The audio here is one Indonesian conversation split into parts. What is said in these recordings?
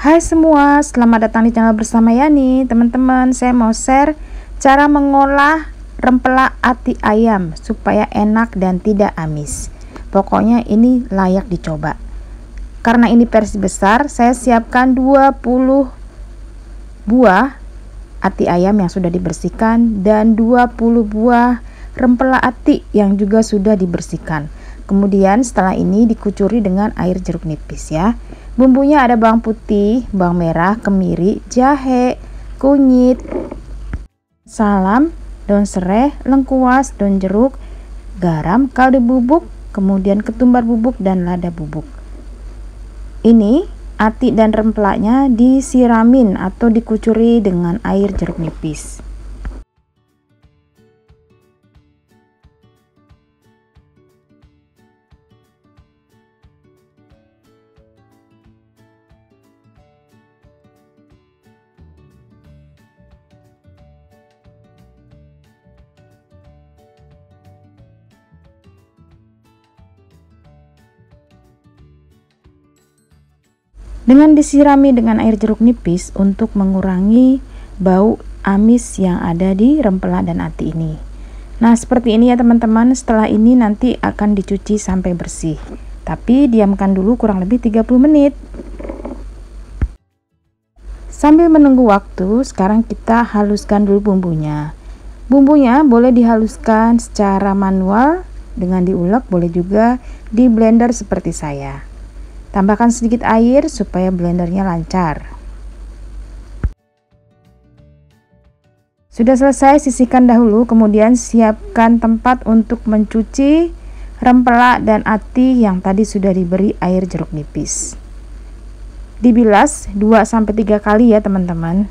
Hai semua, selamat datang di channel bersama Yani. Teman-teman, saya mau share cara mengolah rempela ati ayam supaya enak dan tidak amis. Pokoknya ini layak dicoba. Karena ini versi besar, saya siapkan 20 buah ati ayam yang sudah dibersihkan dan 20 buah rempela ati yang juga sudah dibersihkan. Kemudian setelah ini dikucuri dengan air jeruk nipis ya. Bumbunya ada bawang putih, bawang merah, kemiri, jahe, kunyit, salam, daun serai, lengkuas, daun jeruk, garam, kaldu bubuk, kemudian ketumbar bubuk dan lada bubuk. Ini ati dan rempelanya disiramin atau dikucuri dengan air jeruk nipis. Dengan disirami dengan air jeruk nipis untuk mengurangi bau amis yang ada di rempela dan ati ini. Nah, seperti ini ya teman-teman. Setelah ini nanti akan dicuci sampai bersih. Tapi diamkan dulu kurang lebih 30 menit. Sambil menunggu waktu, sekarang kita haluskan dulu bumbunya. Bumbunya boleh dihaluskan secara manual dengan diulek, boleh juga di blender seperti saya. Tambahkan sedikit air supaya blendernya lancar. Sudah selesai, sisihkan dahulu, kemudian siapkan tempat untuk mencuci rempela dan ati yang tadi sudah diberi air jeruk nipis. Dibilas 2-3 kali ya teman-teman.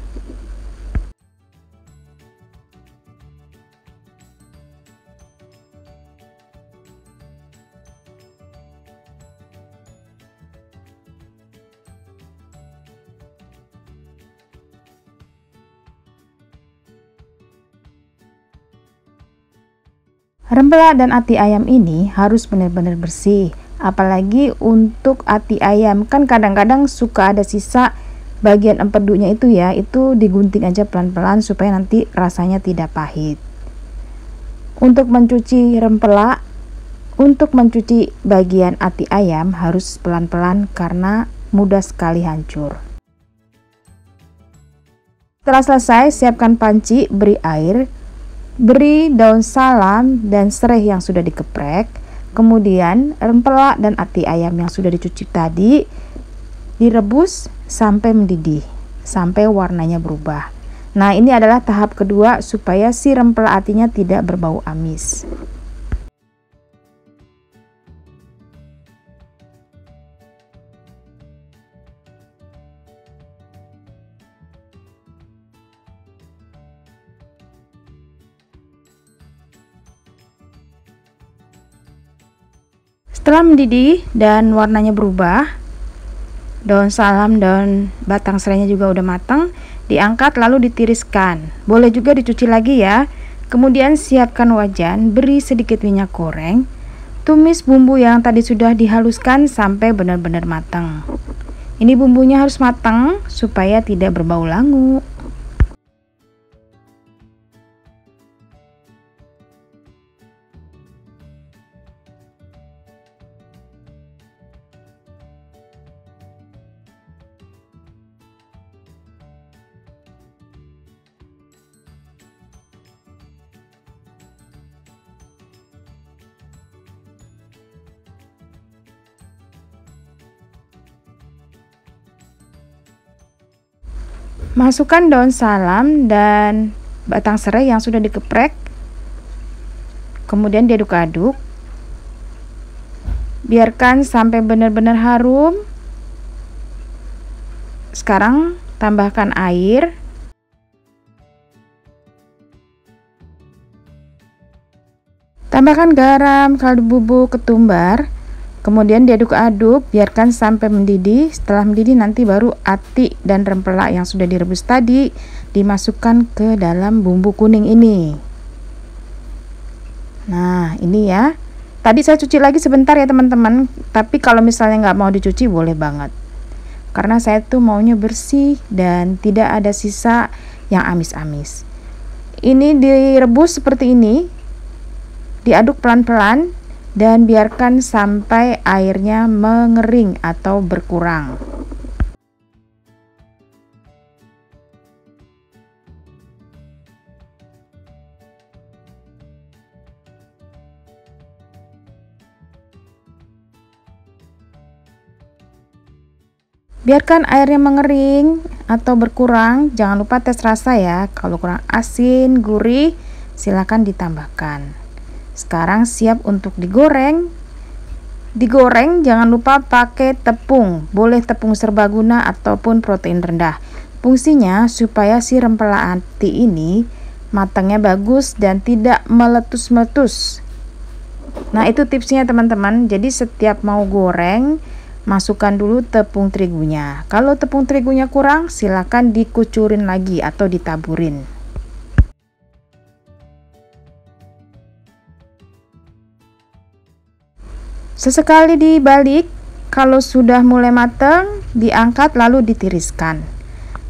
Rempela dan ati ayam ini harus benar-benar bersih, apalagi untuk ati ayam. Kan kadang-kadang suka ada sisa bagian empedunya itu ya, itu digunting aja pelan-pelan supaya nanti rasanya tidak pahit. Untuk mencuci rempela, untuk mencuci bagian ati ayam harus pelan-pelan karena mudah sekali hancur. Setelah selesai, siapkan panci, beri air, beri daun salam dan serai yang sudah dikeprek, kemudian rempela dan ati ayam yang sudah dicuci tadi direbus sampai mendidih, sampai warnanya berubah. Nah, ini adalah tahap kedua supaya si rempela atinya tidak berbau amis. Setelah mendidih dan warnanya berubah, daun salam dan batang serainya juga udah matang, diangkat lalu ditiriskan. Boleh juga dicuci lagi ya. Kemudian siapkan wajan, beri sedikit minyak goreng, tumis bumbu yang tadi sudah dihaluskan sampai benar-benar matang. Ini bumbunya harus matang supaya tidak berbau langu. Masukkan daun salam dan batang serai yang sudah dikeprek, kemudian diaduk-aduk, biarkan sampai benar-benar harum. Sekarang tambahkan air, tambahkan garam, kaldu bubuk, ketumbar, kemudian diaduk-aduk, biarkan sampai mendidih. Setelah mendidih nanti baru ati dan rempela yang sudah direbus tadi dimasukkan ke dalam bumbu kuning ini. Nah, ini ya. Tadi saya cuci lagi sebentar ya teman-teman, tapi kalau misalnya nggak mau dicuci boleh banget. karena saya tuh maunya bersih dan tidak ada sisa yang amis-amis. Ini direbus seperti ini, diaduk pelan-pelan dan biarkan sampai airnya mengering atau berkurang. Biarkan airnya mengering atau berkurang. Jangan lupa tes rasa ya. Kalau kurang asin, gurih, silakan ditambahkan. Sekarang siap untuk digoreng. Digoreng jangan lupa pakai tepung. Boleh tepung serbaguna ataupun protein rendah. Fungsinya supaya si rempela ati ini matangnya bagus dan tidak meletus-meletus. Nah, itu tipsnya teman-teman. Jadi setiap mau goreng, masukkan dulu tepung terigunya. Kalau tepung terigunya kurang, silakan dikucurin lagi atau ditaburin. Sesekali dibalik, kalau sudah mulai matang, diangkat lalu ditiriskan.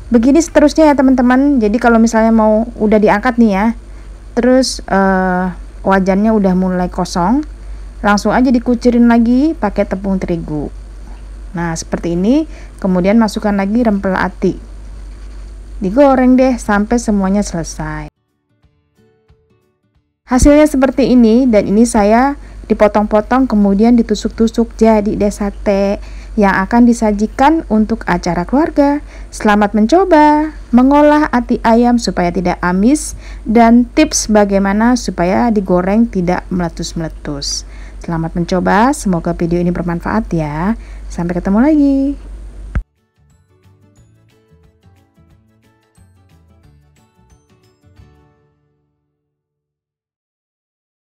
Begini seterusnya ya teman-teman. Jadi kalau misalnya mau udah diangkat nih ya, terus wajannya udah mulai kosong, langsung aja dikucurin lagi pakai tepung terigu. Nah, seperti ini. Kemudian masukkan lagi rempela ati. Digoreng deh sampai semuanya selesai. Hasilnya seperti ini, dan ini saya dipotong-potong kemudian ditusuk-tusuk jadi deh sate yang akan disajikan untuk acara keluarga. Selamat mencoba mengolah ati ayam supaya tidak amis dan tips bagaimana supaya digoreng tidak meletus-meletus. Selamat mencoba, semoga video ini bermanfaat ya. Sampai ketemu lagi.